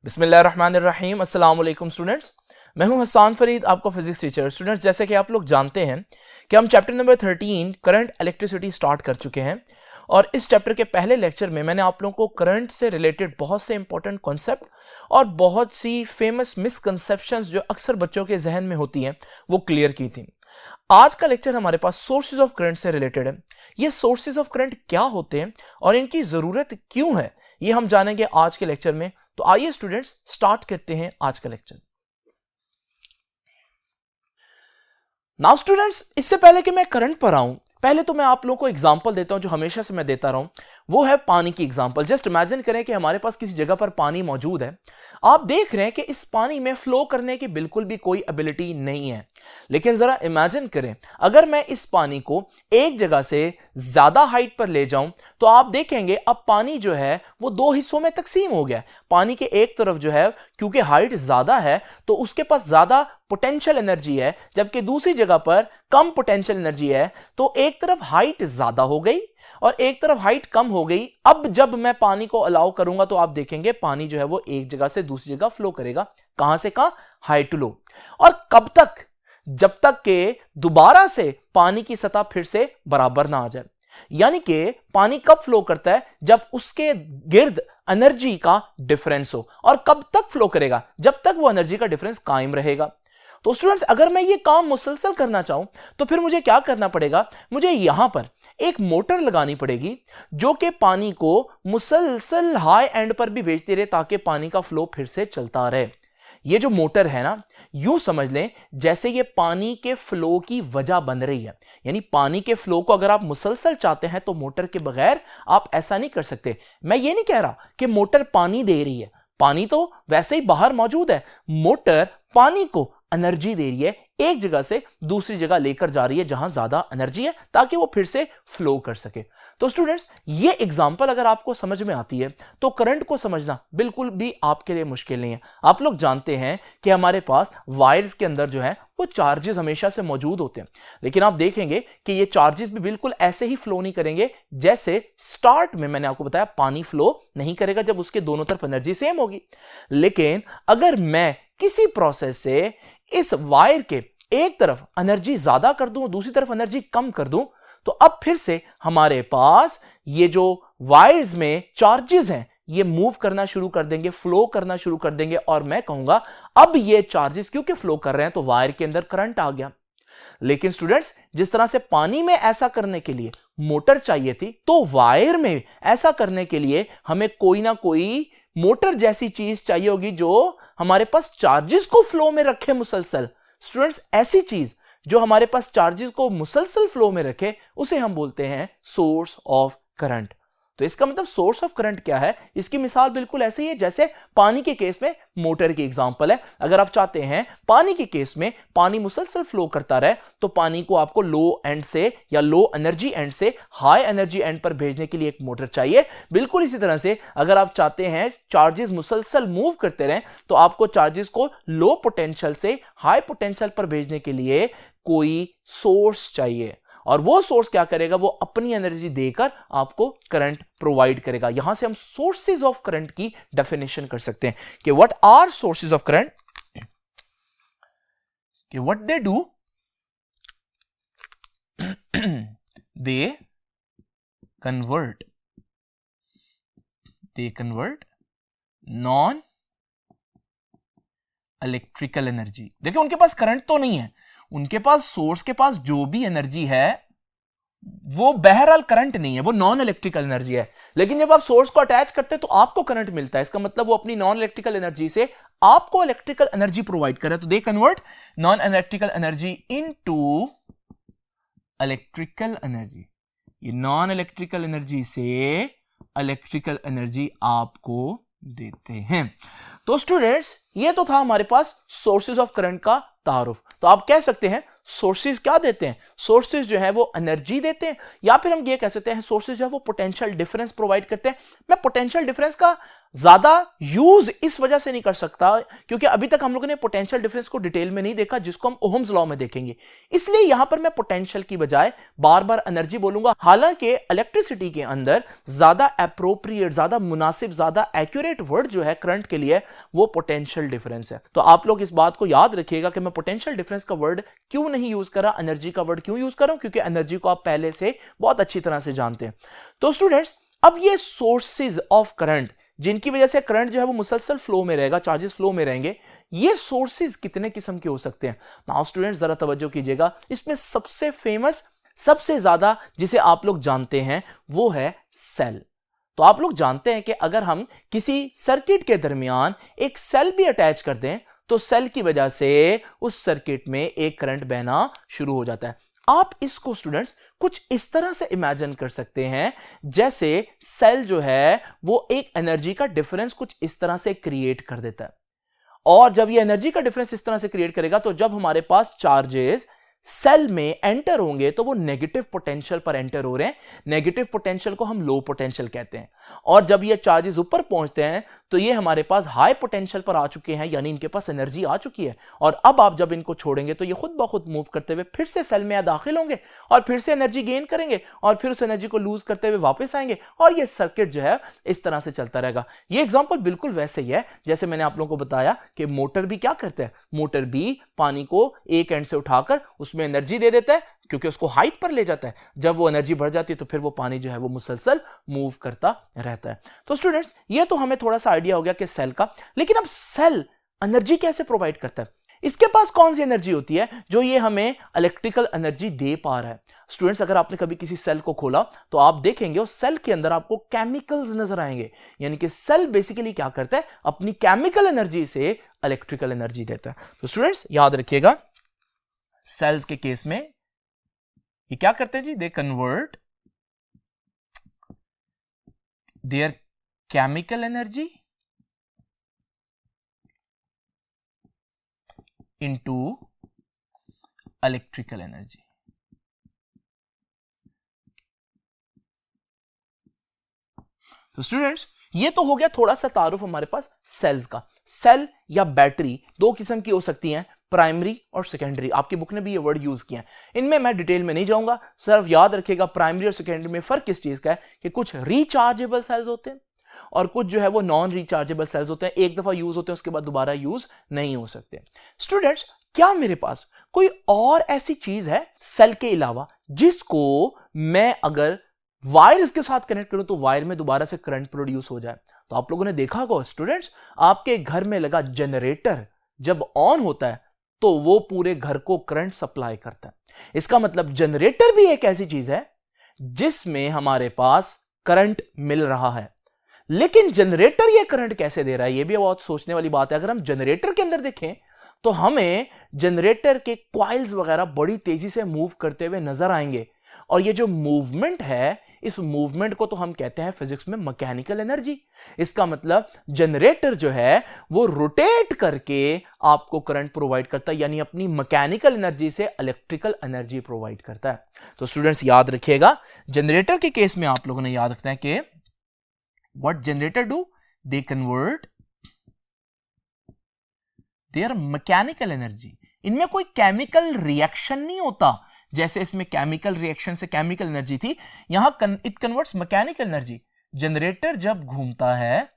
बिस्मिल्लाहिर्रहमानिर्रहीम। अस्सलाम वालेकुम स्टूडेंट्स, मैं हूं हसन फरीद, आपका फिजिक्स टीचर। स्टूडेंट्स, जैसे कि आप लोग जानते हैं कि हम chapter number 13 current electricity start कर चुके हैं और इस चैप्टर के पहले लेक्चर में मैंने आप लोगों को करंट से रिलेटेड बहुत से इंपॉर्टेंट कॉन्सेप्ट और बहुत सी फेमस मिसकंसेप्शंस जो अक्सर बच्चों के जहन में होती हैं वो क्लियर की थी। आज का लेक्चर हमारे पास सोर्सेज ऑफ करंट से रिलेटेड है। ये सोर्सेज ऑफ करंट क्या होते हैं और इनकी जरूरत क्यों है, ये हम जानेंगे आज के लेक्चर में। तो आइए स्टूडेंट्स, स्टार्ट करते हैं आज का लेक्चर। नाउ स्टूडेंट्स, इससे पहले कि मैं करंट पर आऊं, पहले तो मैं आप लोगों को एग्जांपल देता हूं जो हमेशा से मैं देता रहा हूं, वो है पानी की एग्जांपल। जस्ट इमेजिन करें कि हमारे पास किसी जगह पर पानी मौजूद है। आप देख रहे हैं कि इस पानी में फ्लो करने की बिल्कुल भी कोई एबिलिटी नहीं है, लेकिन जरा इमेजिन करें अगर मैं इस पानी को एक जगह से ज्यादा हाइट पर ले जाऊं तो आप देखेंगे अब पानी जो है वो दो हिस्सों में तकसीम हो गया। पानी के एक तरफ जो है क्योंकि हाइट ज्यादा है तो उसके पास ज्यादा पोटेंशियल एनर्जी है, जबकि दूसरी जगह पर कम पोटेंशियल एनर्जी है। तो एक तरफ हाइट ज्यादा हो गई और एक तरफ हाइट कम हो गई। अब जब मैं पानी को अलाउ करूंगा तो आप देखेंगे पानी जो है वो एक जगह से दूसरी जगह फ्लो करेगा। कहां से कहां? High to low. और कब तक? जब तक के दोबारा से पानी की सतह फिर से बराबर ना आ जाए। यानी कि पानी कब फ्लो करता है? जब उसके गिर्द एनर्जी का डिफरेंस हो। और कब तक फ्लो करेगा? जब तक वो एनर्जी का डिफरेंस कायम रहेगा। तो स्टूडेंट्स, अगर मैं ये काम मुसलसल करना चाहूं तो फिर मुझे क्या करना पड़ेगा? मुझे यहां पर एक मोटर लगानी पड़ेगी जो कि पानी को मुसलसल हाई एंड पर भी भेजती रहे ताकि पानी का फ्लो फिर से चलता रहे। ये जो मोटर है ना, यूं समझ लें जैसे ये पानी के फ्लो की वजह बन रही है। यानी पानी के फ्लो को अगर आप मुसलसल चाहते हैं तो मोटर के बगैर आप ऐसा नहीं कर सकते। मैं ये नहीं कह रहा कि मोटर पानी दे रही है, पानी तो वैसे ही बाहर मौजूद है। मोटर पानी को एनर्जी दे रही है, एक जगह से दूसरी जगह लेकर जा रही है जहां ज्यादा एनर्जी है ताकि वो फिर से फ्लो कर सके। तो स्टूडेंट्स, ये एग्जांपल अगर आपको समझ में आती है तो करंट को समझना बिल्कुल भी आपके लिए मुश्किल नहीं है। आप लोग जानते हैं कि हमारे पास वायर्स के अंदर जो है वो चार्जेस हमेशा से मौजूद होते हैं, लेकिन आप देखेंगे कि ये चार्जेस भी बिल्कुल ऐसे ही फ्लो नहीं करेंगे जैसे स्टार्ट में मैंने आपको बताया पानी फ्लो नहीं करेगा जब उसके दोनों तरफ एनर्जी सेम होगी। लेकिन अगर मैं किसी प्रोसेस से इस वायर के एक तरफ एनर्जी ज्यादा कर दूं, दूसरी तरफ एनर्जी कम कर दूं, तो अब फिर से हमारे पास ये जो वायर्स में चार्जेस हैं ये मूव करना शुरू कर देंगे, फ्लो करना शुरू कर देंगे। और मैं कहूंगा अब ये चार्जेस क्योंकि फ्लो कर रहे हैं तो वायर के अंदर करंट आ गया। लेकिन स्टूडेंट्स, जिस तरह से पानी में ऐसा करने के लिए मोटर चाहिए थी, तो वायर में ऐसा करने के लिए हमें कोई ना कोई मोटर जैसी चीज चाहिए होगी जो हमारे पास चार्जेस को फ्लो में रखे मुसलसल। स्टूडेंट्स, ऐसी चीज जो हमारे पास चार्जेस को मुसलसल फ्लो में रखे उसे हम बोलते हैं सोर्स ऑफ करंट। तो इसका मतलब सोर्स ऑफ करंट क्या है? इसकी मिसाल बिल्कुल ऐसे ही है जैसे पानी के केस में मोटर की एग्जांपल है। अगर आप चाहते हैं पानी के केस में पानी मुसलसल फ्लो करता रहे तो पानी को आपको लो एंड से या लो एनर्जी एंड से हाई एनर्जी एंड पर भेजने के लिए एक मोटर चाहिए। बिल्कुल इसी तरह से अगर आप चाहते हैं चार्जेस मुसलसल मूव करते रहें तो आपको चार्जेस को लो पोटेंशियल से हाई पोटेंशियल पर भेजने के लिए कोई सोर्स चाहिए। और वो सोर्स क्या करेगा? वो अपनी एनर्जी देकर आपको करंट प्रोवाइड करेगा। यहां से हम सोर्सेज ऑफ करंट की डेफिनेशन कर सकते हैं कि what are sources of current, कि what they do, they convert non electrical energy. देखिए, उनके पास करंट तो नहीं है, उनके पास सोर्स के पास जो भी एनर्जी है वो बहरहाल करंट नहीं है, वो नॉन इलेक्ट्रिकल एनर्जी है। लेकिन जब आप सोर्स को अटैच करते हैं तो आपको करंट मिलता है। इसका मतलब वो अपनी नॉन इलेक्ट्रिकल एनर्जी से आपको इलेक्ट्रिकल एनर्जी प्रोवाइड करे। तो दे convert non electrical energy into electrical energy. ये नॉन इलेक्ट्रिकल एनर्जी से इलेक्ट्रिकल एनर्जी आपको देते हैं। तो स्टूडेंट्स, ये तो था हमारे पास सोर्सेज ऑफ करंट का तारुफ। तो आप कह सकते हैं सोर्सेज क्या देते हैं? सोर्सेज जो है वो एनर्जी देते हैं, या फिर हम ये कह सकते हैं सोर्सेज जो है वो पोटेंशियल डिफरेंस प्रोवाइड करते हैं। मैं पोटेंशियल डिफरेंस का ज्यादा यूज इस वजह से नहीं कर सकता क्योंकि अभी तक हम लोगों ने पोटेंशियल डिफरेंस को डिटेल में नहीं देखा, जिसको हम ओहम्स लॉ में देखेंगे। इसलिए यहां पर मैं पोटेंशियल की बजाय बार बार एनर्जी बोलूंगा। हालांकि इलेक्ट्रिसिटी के अंदर ज्यादा अप्रोप्रिएट, ज्यादा मुनासिब, ज्यादा एक्यूरेट वर्ड जो है करंट के लिए वो पोटेंशियल डिफरेंस है। तो आप लोग इस बात को याद रखिएगा कि मैं पोटेंशियल डिफरेंस का वर्ड क्यों नहीं यूज करा, एनर्जी का वर्ड क्यों यूज कर रहा हूं, क्योंकि एनर्जी को आप पहले से बहुत अच्छी तरह से जानते हैं। तो स्टूडेंट्स, अब ये सोर्सेज ऑफ करंट जिनकी वजह से करंट जो है वो मुसलसल फ्लो में रहेगा, चार्जेस फ्लो में रहेंगे, ये सोर्सेज कितने किस्म के हो सकते हैं। नाउ स्टूडेंट्स जरा तवज्जो कीजिएगा, इसमें सबसे फेमस, सबसे ज्यादा जिसे आप लोग जानते हैं वो है सेल। तो आप लोग जानते हैं कि अगर हम किसी सर्किट के दरमियान एक सेल भी अटैच कर दें तो सेल की वजह से उस सर्किट में एक करंट बहना शुरू हो जाता है। आप इसको स्टूडेंट्स कुछ इस तरह से इमेजिन कर सकते हैं जैसे सेल जो है वो एक एनर्जी का डिफरेंस कुछ इस तरह से क्रिएट कर देता है, और जब ये एनर्जी का डिफरेंस इस तरह से क्रिएट करेगा तो जब हमारे पास चार्जेस सेल में एंटर होंगे तो वो नेगेटिव पोटेंशियल पर एंटर हो रहे हैं। नेगेटिव पोटेंशियल को हम लो पोटेंशियल कहते हैं, और जब ये चार्जेस ऊपर पहुंचते हैं तो ये हमारे पास हाई पोटेंशियल पर आ चुके हैं, यानी इनके पास एनर्जी आ चुकी है। और अब आप जब इनको छोड़ेंगे तो ये खुद ब खुद मूव करते हुए फिर से सेल में दाखिल होंगे और फिर से एनर्जी गेन करेंगे और फिर उस एनर्जी को लूज करते हुए वापस आएंगे, और ये सर्किट जो है इस तरह से चलता रहेगा। ये एग्जांपल बिल्कुल वैसे ही है जैसे मैंने आप लोगों को बताया कि मोटर भी क्या करता है, मोटर भी पानी को एक एंड से उठाकर उसमें एनर्जी दे देता है क्योंकि उसको हाइट पर ले जाता है। जब वो एनर्जी बढ़ जाती है तो फिर वो पानी जो है वो मुसलसल मूव करता रहता है। तो स्टूडेंट्स, ये तो हमें थोड़ा सा आइडिया हो गया कि सेल का, लेकिन अब सेल एनर्जी कैसे प्रोवाइड करता है, इसके पास कौन सी एनर्जी होती है जो ये हमें इलेक्ट्रिकल एनर्जी दे पा रहा है। स्टूडेंट्स, अगर आपने कभी किसी सेल को खोला तो आप देखेंगे उस सेल के अंदर आपको केमिकल्स नजर आएंगे, यानी कि सेल बेसिकली क्या करता है, अपनी केमिकल एनर्जी से इलेक्ट्रिकल एनर्जी देता है। तो स्टूडेंट्स याद रखिएगा, सेल्स के केस में ये क्या करते हैं जी, they convert their chemical energy into electrical energy. तो स्टूडेंट्स, ये तो हो गया थोड़ा सा तारुफ हमारे पास सेल्स का। सेल या बैटरी दो किस्म की हो सकती हैं, प्राइमरी और सेकेंडरी। आपकी बुक ने भी ये वर्ड यूज किया है, इनमें मैं डिटेल में नहीं जाऊंगा, सिर्फ याद रखिएगा प्राइमरी और सेकेंडरी में फर्क किस चीज का है कि कुछ रिचार्जेबल सेल्स होते हैं और कुछ जो है वो नॉन रिचार्जेबल सेल्स होते हैं, एक दफा यूज होते हैं उसके बाद दोबारा यूज नहीं हो सकते। स्टूडेंट्स, क्या मेरे पास कोई और ऐसी चीज है सेल के अलावा जिसको मैं अगर वायर इसके साथ कनेक्ट करूं तो वायर में दोबारा से करंट प्रोड्यूस हो जाए? तो आप लोगों ने देखा होगा स्टूडेंट्स, आपके घर में लगा जनरेटर जब ऑन होता है तो वो पूरे घर को करंट सप्लाई करता है। इसका मतलब जनरेटर भी एक ऐसी चीज है जिसमें हमारे पास करंट मिल रहा है, लेकिन जनरेटर ये करंट कैसे दे रहा है, ये भी बहुत सोचने वाली बात है। अगर हम जनरेटर के अंदर देखें तो हमें जनरेटर के कॉइल्स वगैरह बड़ी तेजी से मूव करते हुए नजर आएंगे, और ये जो मूवमेंट है, इस मूवमेंट को तो हम कहते हैं फिजिक्स में मैकेनिकल एनर्जी। इसका मतलब जनरेटर जो है वो रोटेट करके आपको करंट प्रोवाइड करता है, यानी अपनी मैकेनिकल एनर्जी से इलेक्ट्रिकल एनर्जी प्रोवाइड करता है। तो स्टूडेंट्स याद रखिएगा, जनरेटर के केस में आप लोगों ने याद रखना है कि what generator do, they convert there mechanical energy. इनमें कोई केमिकल रिएक्शन नहीं होता, जैसे इसमें केमिकल रिएक्शन से केमिकल एनर्जी थी, यहां it converts mechanical energy. Generator जब घूमता है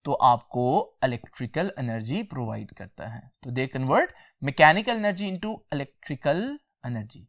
तो आपको इलेक्ट्रिकल एनर्जी प्रोवाइड करता है, तो they convert mechanical energy into electrical energy.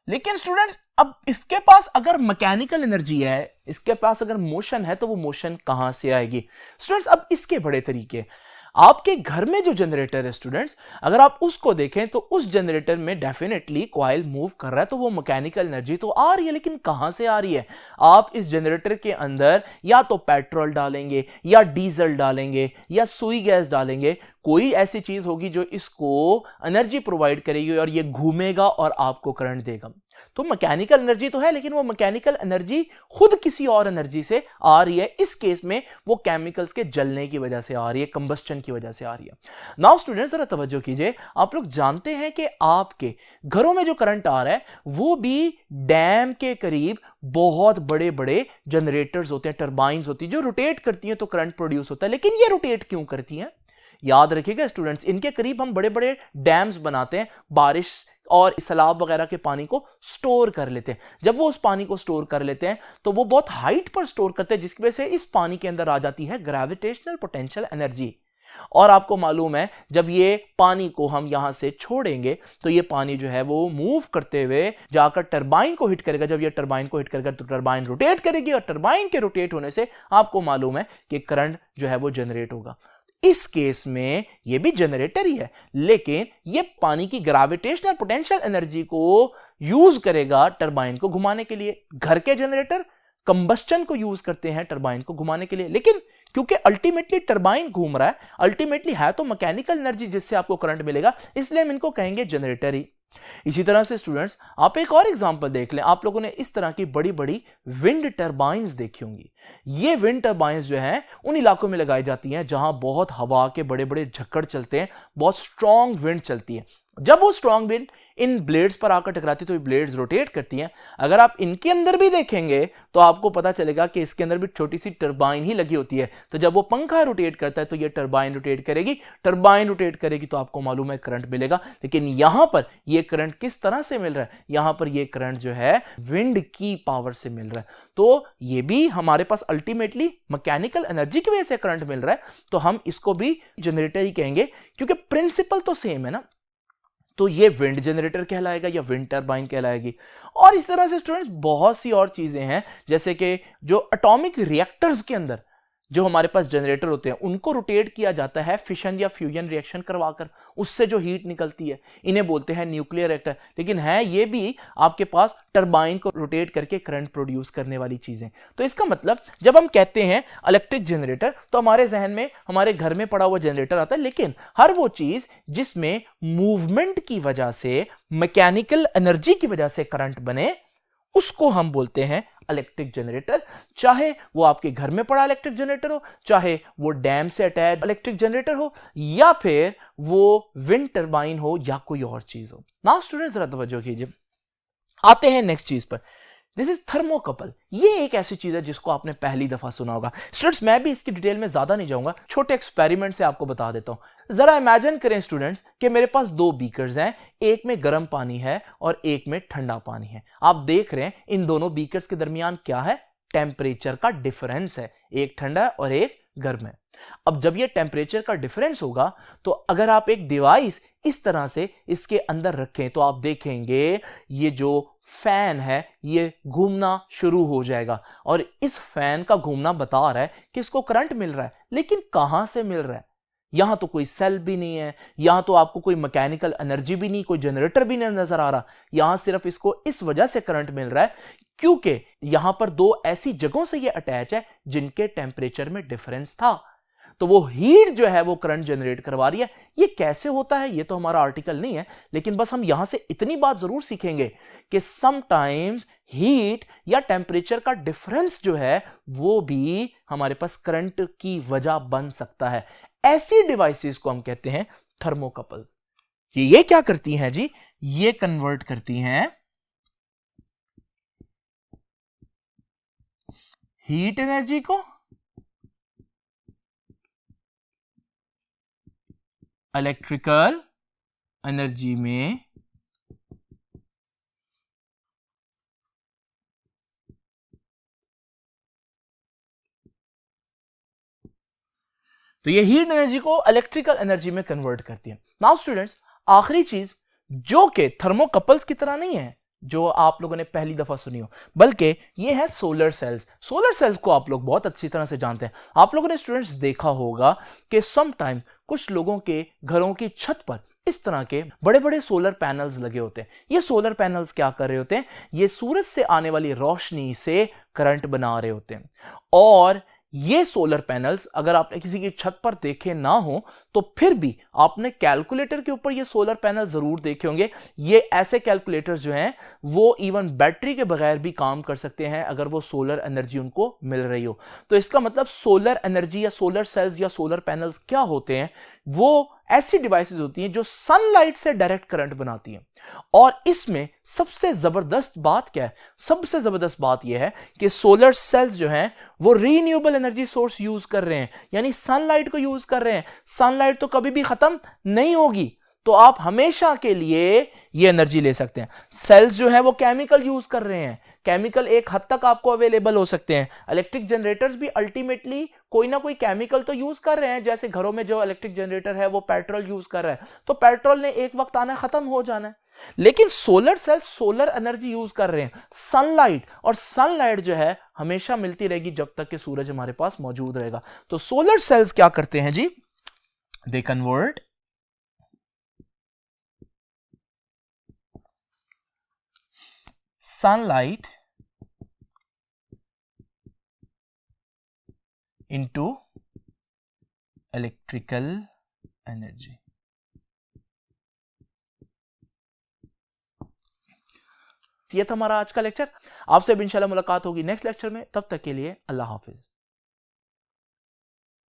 लेकिन स्टूडेंट्स, अब इसके पास अगर मैकेनिकल एनर्जी है, इसके पास अगर मोशन है, तो वो मोशन कहां से आएगी? स्टूडेंट्स, अब इसके बड़े तरीके। आपके घर में जो जनरेटर है स्टूडेंट्स, अगर आप उसको देखें तो उस जनरेटर में डेफिनेटली कॉइल मूव कर रहा है, तो वो मैकेनिकल एनर्जी तो आ रही है, लेकिन कहां से आ रही है? आप इस जनरेटर के अंदर या तो पेट्रोल डालेंगे या डीजल डालेंगे या सुई गैस डालेंगे, कोई ऐसी चीज होगी जो इसको एनर्जी प्रोवाइड करेगी और ये घूमेगा और आपको करंट देगा। तो मैकेनिकल एनर्जी तो है, लेकिन वो मैकेनिकल एनर्जी खुद किसी और एनर्जी से आ रही है। इस केस में वो केमिकल्स के जलने की वजह से आ रही है, कंबस्टन की वजह से आ रही है। नाउ स्टूडेंट्स जरा तवज्जो कीजिए, आप लोग जानते हैं कि आपके घरों में जो करंट आ रहा है वो भी डैम के करीब बहुत बड़े बड़े जनरेटर्स होते हैं, टर्बाइंस होती है जो रोटेट करती हैं तो करंट प्रोड्यूस होता है। लेकिन ये रोटेट क्यों करती हैं? याद रखिएगा स्टूडेंट्स, इनके करीब हम बड़े बड़े डैम्स बनाते हैं, बारिश और सैलाब वगैरह के पानी को स्टोर कर लेते हैं। जब वो उस पानी को स्टोर कर लेते हैं तो वो बहुत हाइट पर स्टोर करते हैं, जिसकी वजह से इस पानी के अंदर आ जाती है ग्रेविटेशनल पोटेंशियल एनर्जी। और आपको मालूम है जब ये पानी को हम यहां से छोड़ेंगे तो ये पानी जो है वो मूव करते हुए जाकर टरबाइन को हिट करेगा। जब ये टरबाइन को हिट करेगा तो टरबाइन रोटेट करेगी और टरबाइन के रोटेट होने से आपको मालूम है कि करंट जो है वो जनरेट होगा। इस केस में ये भी जनरेटर ही है, लेकिन ये पानी की ग्रेविटेशनल पोटेंशियल एनर्जी को यूज करेगा टरबाइन को घुमाने के लिए। घर के जनरेटर कंबस्टन को यूज करते हैं टरबाइन को घुमाने के लिए, लेकिन क्योंकि अल्टीमेटली टरबाइन घूम रहा है, अल्टीमेटली है तो मैकेनिकल एनर्जी जिससे आपको करंट मिलेगा, इसलिए हम इनको कहेंगे जनरेटर ही। इसी तरह से स्टूडेंट्स आप एक और एग्जांपल देख लें। आप लोगों ने इस तरह की बड़ी बड़ी विंड टरबाइंस देखी होंगी। ये विंड टरबाइंस जो हैं उन इलाकों में लगाई जाती हैं जहां बहुत हवा के बड़े बड़े झक्कड़ चलते हैं, बहुत स्ट्रॉन्ग विंड चलती है। जब वो स्ट्रॉन्ग विंड इन ब्लेड्स पर आकर टकराती है तो ये ब्लेड्स रोटेट करती हैं। अगर आप इनके अंदर भी देखेंगे तो आपको पता चलेगा कि इसके अंदर भी छोटी सी टरबाइन ही लगी होती है। तो जब वो पंखा रोटेट करता है तो ये टरबाइन रोटेट करेगी, टरबाइन रोटेट करेगी तो आपको मालूम है करंट मिलेगा। लेकिन यहां पर ये करंट किस तरह से मिल रहा है? यहां पर ये करंट जो है विंड की पावर से मिल रहा है। तो ये भी हमारे पास अल्टीमेटली मैकेनिकल एनर्जी की वजह से करंट मिल रहा है, तो हम इसको भी जनरेटर ही कहेंगे क्योंकि प्रिंसिपल तो सेम है ना। तो ये विंड जनरेटर कहलाएगा या विंड टरबाइन कहलाएगी। और इस तरह से स्टूडेंट्स बहुत सी और चीजें हैं, जैसे कि जो एटॉमिक रिएक्टर्स के अंदर जो हमारे पास जनरेटर होते हैं उनको रोटेट किया जाता है फिशन या फ्यूजन रिएक्शन करवाकर, उससे जो हीट निकलती है इन्हें बोलते हैं न्यूक्लियर रिएक्टर। लेकिन है ये भी आपके पास टरबाइन को रोटेट करके करंट प्रोड्यूस करने वाली चीजें। तो इसका मतलब जब हम कहते हैं इलेक्ट्रिक जनरेटर तो हमारे जहन में हमारे घर में पड़ा हुआ जनरेटर आता है, लेकिन हर वो चीज जिसमें मूवमेंट की वजह से, मैकेनिकल एनर्जी की वजह से करंट बने उसको हम बोलते हैं इलेक्ट्रिक जनरेटर। चाहे वो आपके घर में पड़ा इलेक्ट्रिक जनरेटर हो, चाहे वो डैम से अटैच इलेक्ट्रिक जनरेटर हो, या फिर वो विंड टरबाइन हो या कोई और चीज हो। नाउ स्टूडेंट्स जरा तवज्जो कीजिए, आते हैं नेक्स्ट चीज पर। This is thermocouple. ये एक ऐसी चीज है जिसको आपने पहली दफा सुना होगा। स्टूडेंट्स मैं भी इसकी डिटेल में ज्यादा नहीं जाऊंगा, छोटे एक्सपेरिमेंट से आपको बता देता हूं। जरा इमेजिन करें स्टूडेंट्स कि मेरे पास दो बीकर्स हैं, एक में गर्म पानी है और एक में ठंडा पानी है। आप देख रहे हैं इन दोनों बीकर्स के दरमियान क्या है? टेम्परेचर का डिफरेंस है, एक ठंडा है और एक गर्म है। अब जब ये टेम्परेचर का डिफरेंस होगा तो अगर आप एक डिवाइस इस तरह से इसके अंदर रखें तो आप देखेंगे ये जो फैन है ये घूमना शुरू हो जाएगा, और इस फैन का घूमना बता रहा है कि इसको करंट मिल रहा है। लेकिन कहां से मिल रहा है? यहां तो कोई सेल भी नहीं है, यहां तो आपको कोई मैकेनिकल एनर्जी भी नहीं, कोई जनरेटर भी नहीं नजर आ रहा। यहां सिर्फ इसको इस वजह से करंट मिल रहा है क्योंकि यहां पर दो ऐसी जगहों से ये अटैच है जिनके टेम्परेचर में डिफरेंस था। तो वो हीट जो है वो करंट जनरेट करवा रही है। ये कैसे होता है ये तो हमारा आर्टिकल नहीं है, लेकिन बस हम यहां से इतनी बात जरूर सीखेंगे कि समटाइम्स हीट या टेम्परेचर का डिफरेंस जो है वो भी हमारे पास करंट की वजह बन सकता है। ऐसी डिवाइसेस को हम कहते हैं थर्मोकपल्स। ये क्या करती हैं जी? ये कन्वर्ट करती हैं हीट एनर्जी को इलेक्ट्रिकल एनर्जी में तो ये हीट एनर्जी को इलेक्ट्रिकल एनर्जी में कन्वर्ट करती है। नाउ स्टूडेंट्स आखिरी चीज जो कि थर्मोकपल्स की तरह नहीं है जो आप लोगों ने पहली दफा सुनी हो, बल्कि ये है सोलर सेल्स। सोलर सेल्स को आप लोग बहुत अच्छी तरह से जानते हैं। आप लोगों ने स्टूडेंट्स देखा होगा कि सम टाइम कुछ लोगों के घरों की छत पर इस तरह के बड़े बड़े सोलर पैनल्स लगे होते हैं। ये सोलर पैनल्स क्या कर रहे होते हैं? ये सूरज से आने वाली रोशनी से करंट बना रहे होते हैं, और ये सोलर पैनल्स अगर आपने किसी की छत पर देखे ना हो तो फिर भी आपने कैलकुलेटर के ऊपर ये सोलर पैनल जरूर देखे होंगे। ये ऐसे कैलकुलेटर्स जो हैं वो इवन बैटरी के बगैर भी काम कर सकते हैं अगर वो सोलर एनर्जी उनको मिल रही हो। तो इसका मतलब सोलर एनर्जी या सोलर सेल्स या सोलर पैनल्स क्या होते हैं, वो ऐसी डिवाइसेस होती हैं जो सनलाइट से डायरेक्ट करंट बनाती हैं। और इसमें सबसे जबरदस्त बात क्या है, सबसे जबरदस्त बात यह है कि सोलर सेल्स जो हैं वो रीन्यूएबल एनर्जी सोर्स यूज कर रहे हैं, यानी सनलाइट को यूज कर रहे हैं। सनलाइट तो कभी भी खत्म नहीं होगी, तो आप हमेशा के लिए ये एनर्जी ले सकते हैं। सेल्स जो है वो केमिकल यूज कर रहे हैं, केमिकल एक हद तक आपको अवेलेबल हो सकते हैं। इलेक्ट्रिक जनरेटर्स भी अल्टीमेटली कोई ना कोई केमिकल तो यूज कर रहे हैं, जैसे घरों में जो इलेक्ट्रिक जनरेटर है वो पेट्रोल यूज कर रहा है, तो पेट्रोल ने एक वक्त आना खत्म हो जाना है। लेकिन solar cells solar energy use कर रहे हैं, सनलाइट, और सनलाइट जो है हमेशा मिलती रहेगी जब तक कि सूरज हमारे पास मौजूद रहेगा। तो सोलर सेल्स क्या करते हैं जी, they convert sunlight into electrical energy। ये था हमारा आज का लेक्चर। आपसे अब इंशाल्लाह मुलाकात होगी नेक्स्ट लेक्चर में, तब तक के लिए अल्लाह हाफिज।